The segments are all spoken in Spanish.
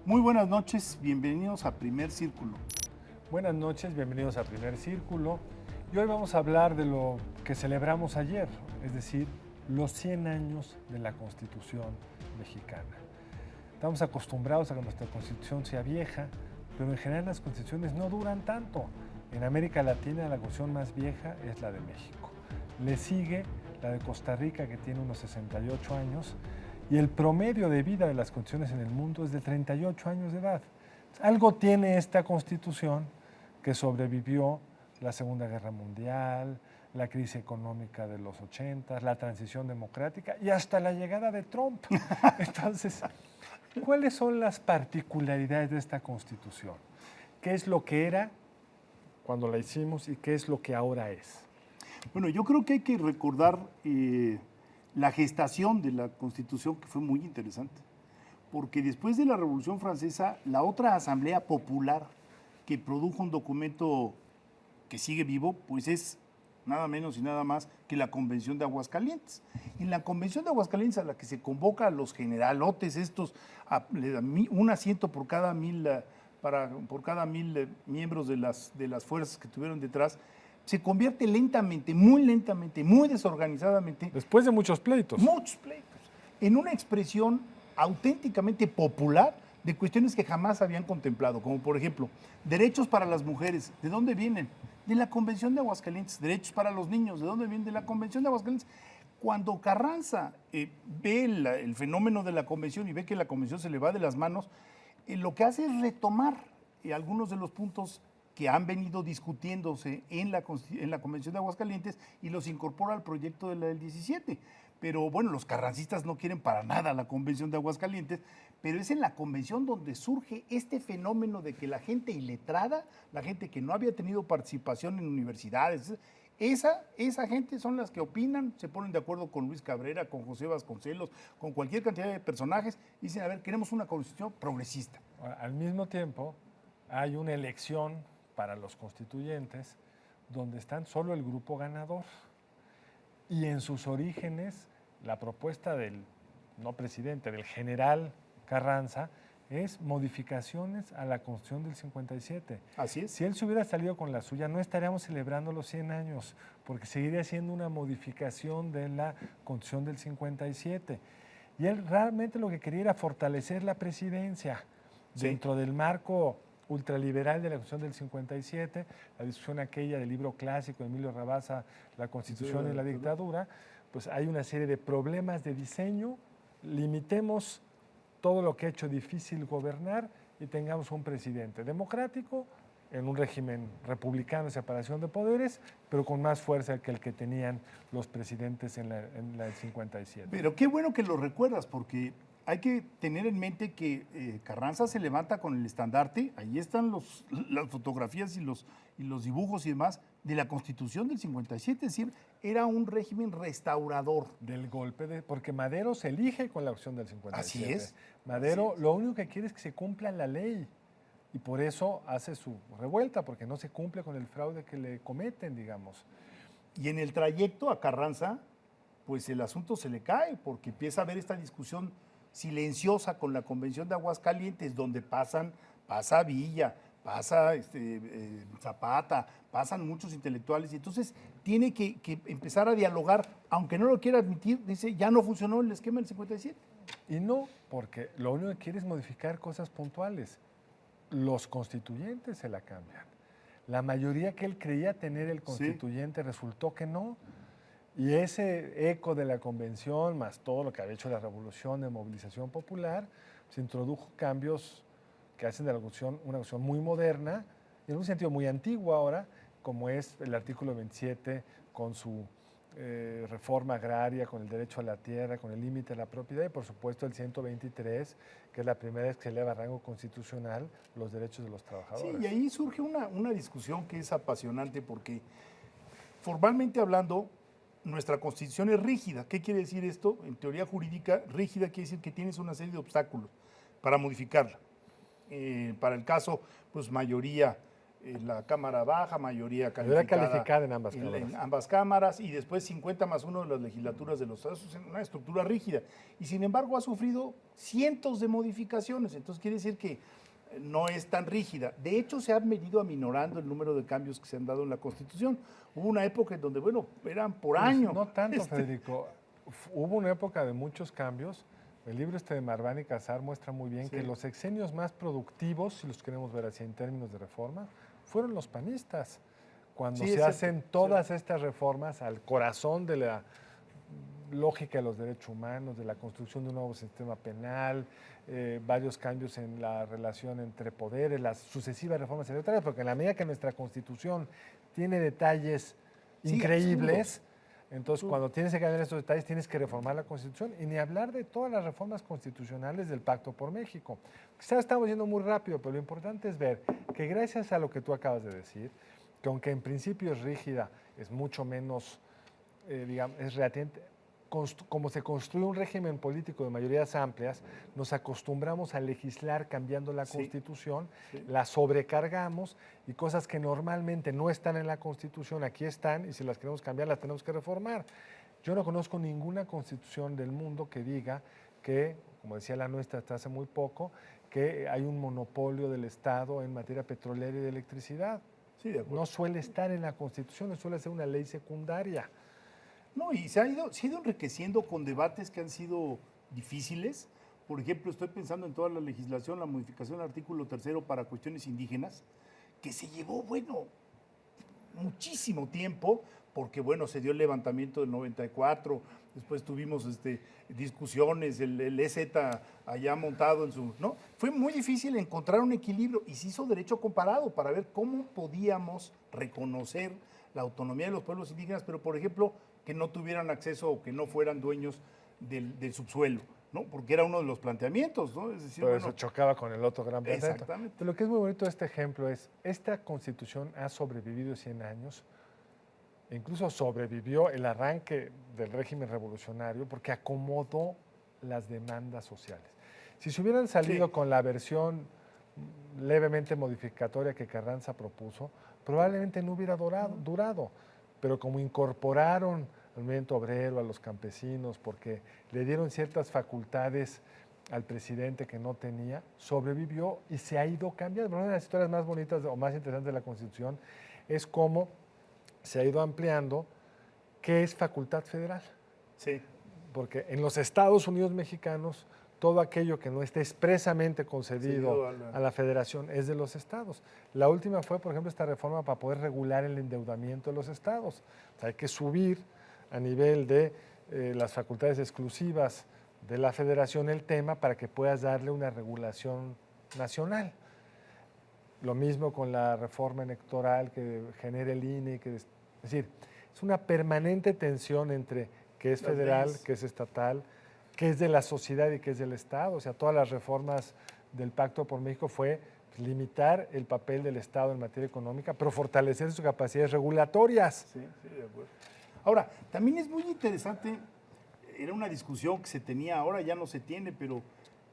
Muy buenas noches, bienvenidos a Primer Círculo. Buenas noches, bienvenidos a Primer Círculo. Y hoy vamos a hablar de lo que celebramos ayer, es decir, los 100 años de la Constitución mexicana. Estamos acostumbrados a que nuestra Constitución sea vieja, pero en general las constituciones no duran tanto. En América Latina la constitución más vieja es la de México. Le sigue la de Costa Rica, que tiene unos 68 años, y el promedio de vida de las constituciones en el mundo es de 38 años de edad. Algo tiene esta Constitución que sobrevivió la Segunda Guerra Mundial, la crisis económica de los 80, la transición democrática y hasta la llegada de Trump. Entonces, ¿cuáles son las particularidades de esta Constitución? ¿Qué es lo que era cuando la hicimos y qué es lo que ahora es? Bueno, yo creo que hay que recordar la gestación de la Constitución, que fue muy interesante, porque después de la Revolución Francesa, la otra Asamblea Popular que produjo un documento que sigue vivo, pues es nada menos y nada más que la Convención de Aguascalientes. En la Convención de Aguascalientes, a la que se convoca a los generalotes estos, le dan un asiento por cada mil miembros de las fuerzas que tuvieron detrás, se convierte lentamente, muy desorganizadamente. Después de muchos pleitos. Muchos pleitos. En una expresión auténticamente popular de cuestiones que jamás habían contemplado, como por ejemplo, derechos para las mujeres. ¿De dónde vienen? De la Convención de Aguascalientes. Derechos para los niños. ¿De dónde vienen? De la Convención de Aguascalientes. Cuando Carranza ve el fenómeno de la Convención y ve que la Convención se le va de las manos, lo que hace es retomar algunos de los puntos que han venido discutiéndose en la Convención de Aguascalientes y los incorpora al proyecto de la del 17. Pero bueno, los carrancistas no quieren para nada la Convención de Aguascalientes, pero es en la Convención donde surge este fenómeno de que la gente iletrada, la gente que no había tenido participación en universidades, esa gente son las que opinan, se ponen de acuerdo con Luis Cabrera, con José Vasconcelos, con cualquier cantidad de personajes, y dicen, a ver, queremos una constitución progresista. Al mismo tiempo, hay una elección para los constituyentes donde están solo el grupo ganador. Y en sus orígenes, la propuesta del, no presidente, del general Carranza, es modificaciones a la Constitución del 57. Así es. Si él se hubiera salido con la suya, no estaríamos celebrando los 100 años, porque seguiría siendo una modificación de la Constitución del 57. Y él realmente lo que quería era fortalecer la presidencia dentro del marco ultraliberal de la Constitución del 57, la discusión aquella del libro clásico de Emilio Rabasa, La Constitución y la Dictadura, pues hay una serie de problemas de diseño, limitemos todo lo que ha hecho difícil gobernar y tengamos un presidente democrático en un régimen republicano de separación de poderes, pero con más fuerza que el que tenían los presidentes en la del 57. Pero qué bueno que lo recuerdas, porque hay que tener en mente que Carranza se levanta con el estandarte, ahí están las fotografías y los dibujos y demás, de la Constitución del 57, es decir, era un régimen restaurador. Del golpe, porque Madero se elige con la opción del 57. Así es. Madero Así es. lo único que quiere es que se cumpla la ley y por eso hace su revuelta, porque no se cumple con el fraude que le cometen, digamos. Y en el trayecto a Carranza, pues el asunto se le cae, porque empieza a haber esta discusión silenciosa con la Convención de Aguascalientes, donde pasa Villa, pasa Zapata, pasan muchos intelectuales, y entonces tiene que empezar a dialogar, aunque no lo quiera admitir, dice, ya no funcionó el esquema del 57. Y no, porque lo único que quiere es modificar cosas puntuales. Los constituyentes se la cambian. La mayoría que él creía tener el constituyente resultó que no. Y ese eco de la convención, más todo lo que había hecho la revolución de movilización popular, se introdujo cambios que hacen de la Constitución una Constitución muy moderna, y en un sentido muy antiguo ahora, como es el artículo 27 con su reforma agraria, con el derecho a la tierra, con el límite de la propiedad, y por supuesto el 123, que es la primera vez que se eleva a rango constitucional los derechos de los trabajadores. Sí, y ahí surge una discusión que es apasionante, porque formalmente hablando, nuestra Constitución es rígida. ¿Qué quiere decir esto? En teoría jurídica, rígida quiere decir que tienes una serie de obstáculos para modificarla. Para el caso, pues mayoría la Cámara Baja, mayoría Mayoría calificada, calificada en ambas en cámaras. ambas cámaras, y después 50+1 de las legislaturas de los estados. Es una estructura rígida. Y sin embargo ha sufrido cientos de modificaciones. Entonces quiere decir que no es tan rígida. De hecho, se ha venido aminorando el número de cambios que se han dado en la Constitución. Hubo una época en donde, bueno, eran por Pues año. no tanto, Federico. Hubo una época de muchos cambios. El libro de Marván y Casar muestra muy bien que los sexenios más productivos, si los queremos ver así en términos de reforma, fueron los panistas. Cuando se hacen todas estas reformas al corazón de la lógica de los derechos humanos, de la construcción de un nuevo sistema penal, varios cambios en la relación entre poderes, las sucesivas reformas electorales, porque en la medida que nuestra Constitución tiene detalles increíbles, entonces cuando tienes que cambiar estos detalles tienes que reformar la Constitución, y ni hablar de todas las reformas constitucionales del Pacto por México. Quizás estamos yendo muy rápido, pero lo importante es ver que gracias a lo que tú acabas de decir, que aunque en principio es rígida, es mucho menos, digamos, es relativamente, como se construye un régimen político de mayorías amplias, nos acostumbramos a legislar cambiando la Constitución, la sobrecargamos, y cosas que normalmente no están en la Constitución, aquí están, y si las queremos cambiar, las tenemos que reformar. Yo no conozco ninguna Constitución del mundo que diga que, como decía la nuestra hasta hace muy poco, que hay un monopolio del Estado en materia petrolera y de electricidad. Sí, de acuerdo. No suele estar en la Constitución, suele ser una ley secundaria. No, y se ha ido enriqueciendo con debates que han sido difíciles. Por ejemplo, estoy pensando en toda la legislación, la modificación del artículo 3 para cuestiones indígenas, que se llevó, bueno, muchísimo tiempo, porque, bueno, se dio el levantamiento del 94, después tuvimos discusiones, el EZ allá montado en su... ¿no? Fue muy difícil encontrar un equilibrio, y se hizo derecho comparado para ver cómo podíamos reconocer la autonomía de los pueblos indígenas, pero, por ejemplo, que no tuvieran acceso o que no fueran dueños del subsuelo, ¿no? Porque era uno de los planteamientos, ¿no? Es decir, pero eso chocaba con el otro gran planteamiento. Exactamente. Pero lo que es muy bonito de este ejemplo es, esta Constitución ha sobrevivido 100 años, e incluso sobrevivió el arranque del régimen revolucionario porque acomodó las demandas sociales. Si se hubieran salido con la versión levemente modificatoria que Carranza propuso, probablemente no hubiera durado. Pero como incorporaron al movimiento obrero, a los campesinos, porque le dieron ciertas facultades al presidente que no tenía, sobrevivió y se ha ido cambiando. Una de las historias más bonitas o más interesantes de la Constitución es cómo se ha ido ampliando qué es facultad federal. Sí. Porque en los Estados Unidos mexicanos, todo aquello que no esté expresamente concedido a la federación es de los estados. La última fue, por ejemplo, esta reforma para poder regular el endeudamiento de los estados. O sea, hay que subir a nivel de las facultades exclusivas de la federación el tema para que puedas darle una regulación nacional. Lo mismo con la reforma electoral que genere el INE. Es decir, es una permanente tensión entre qué es federal, qué es estatal, qué es de la sociedad y qué es del Estado. O sea, todas las reformas del Pacto por México fue limitar el papel del Estado en materia económica, pero fortalecer sus capacidades regulatorias. Sí, de acuerdo. Ahora, también es muy interesante, era una discusión que se tenía, ahora ya no se tiene, pero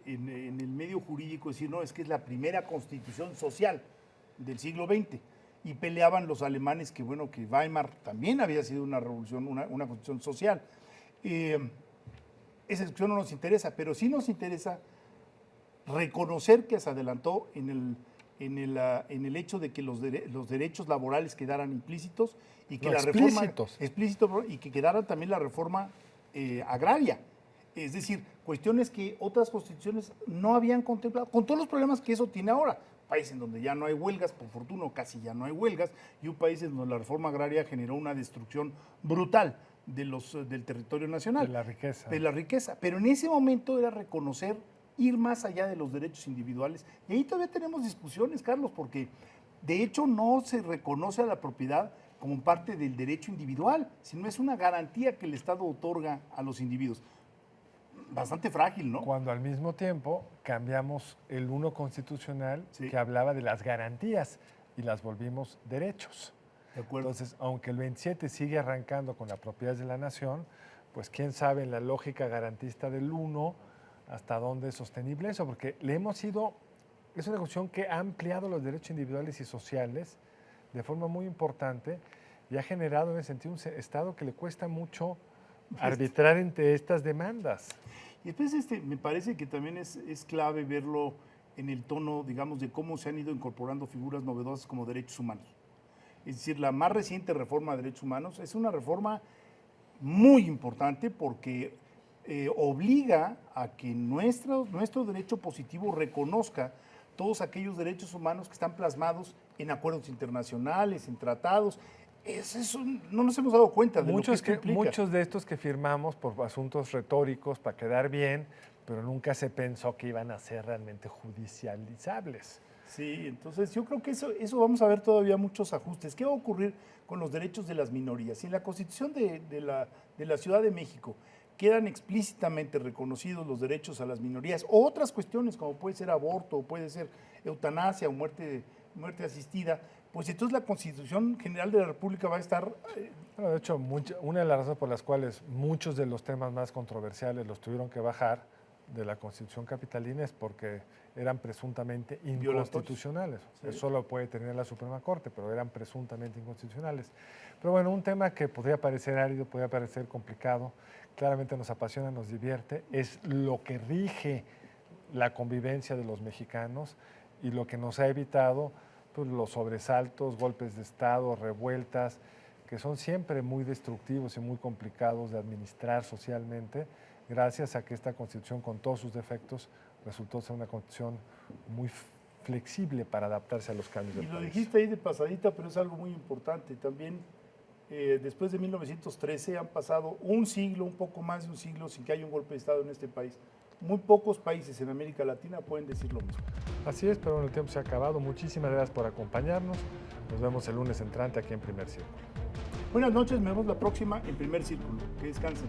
en el medio jurídico decir, no, es que es la primera constitución social del siglo XX. Y peleaban los alemanes que, bueno, que Weimar también había sido una revolución, una constitución social. Esa discusión no nos interesa, pero sí nos interesa reconocer que se adelantó en el hecho de que los derechos laborales quedaran implícitos y que y que quedara también la reforma agraria. Es decir, cuestiones que otras constituciones no habían contemplado, con todos los problemas que eso tiene ahora. País en donde ya no hay huelgas, por fortuna casi ya no hay huelgas, y un país en donde la reforma agraria generó una destrucción brutal del territorio nacional. De la riqueza. De la riqueza. Pero en ese momento era reconocer, ir más allá de los derechos individuales. Y ahí todavía tenemos discusiones, Carlos, porque de hecho no se reconoce a la propiedad como parte del derecho individual, sino es una garantía que el Estado otorga a los individuos. Bastante frágil, ¿no? Cuando al mismo tiempo cambiamos el 1 constitucional que hablaba de las garantías y las volvimos derechos. De acuerdo. Entonces, aunque el 27 sigue arrancando con la propiedad de la nación, pues quién sabe en la lógica garantista del 1 hasta dónde es sostenible eso, porque es una constitución que ha ampliado los derechos individuales y sociales de forma muy importante y ha generado en ese sentido un Estado que le cuesta mucho arbitrar entre estas demandas. Y después me parece que también es clave verlo en el tono, digamos, de cómo se han ido incorporando figuras novedosas como derechos humanos. Es decir, la más reciente reforma de derechos humanos es una reforma muy importante porque obliga a que nuestro derecho positivo reconozca todos aquellos derechos humanos que están plasmados en acuerdos internacionales, en tratados. Eso no nos hemos dado cuenta de lo que esto implica. Muchos de estos que firmamos por asuntos retóricos para quedar bien, pero nunca se pensó que iban a ser realmente judicializables. Sí, entonces yo creo que eso vamos a ver todavía muchos ajustes. ¿Qué va a ocurrir con los derechos de las minorías? Si en la Constitución de la Ciudad de México quedan explícitamente reconocidos los derechos a las minorías, o otras cuestiones como puede ser aborto, o puede ser eutanasia o muerte asistida, pues entonces la Constitución General de la República va a estar... Bueno, de hecho, una de las razones por las cuales muchos de los temas más controversiales los tuvieron que bajar de la Constitución capitalina es porque eran presuntamente inconstitucionales. Sí. Eso lo puede tener la Suprema Corte, pero eran presuntamente inconstitucionales. Pero bueno, un tema que podría parecer árido, podría parecer complicado, claramente nos apasiona, nos divierte, es lo que rige la convivencia de los mexicanos y lo que nos ha evitado pues, los sobresaltos, golpes de Estado, revueltas, que son siempre muy destructivos y muy complicados de administrar socialmente, gracias a que esta Constitución, con todos sus defectos, resultó ser una Constitución muy flexible para adaptarse a los cambios del Y lo país. dijiste ahí de pasadita, pero es algo muy importante. También, después de 1913, han pasado un siglo, un poco más de un siglo, sin que haya un golpe de Estado en este país. Muy pocos países en América Latina pueden decir lo mismo. Así es, pero bueno, el tiempo se ha acabado. Muchísimas gracias por acompañarnos. Nos vemos el lunes entrante aquí en Primer Círculo. Buenas noches, nos vemos la próxima en Primer Círculo. Que descansen.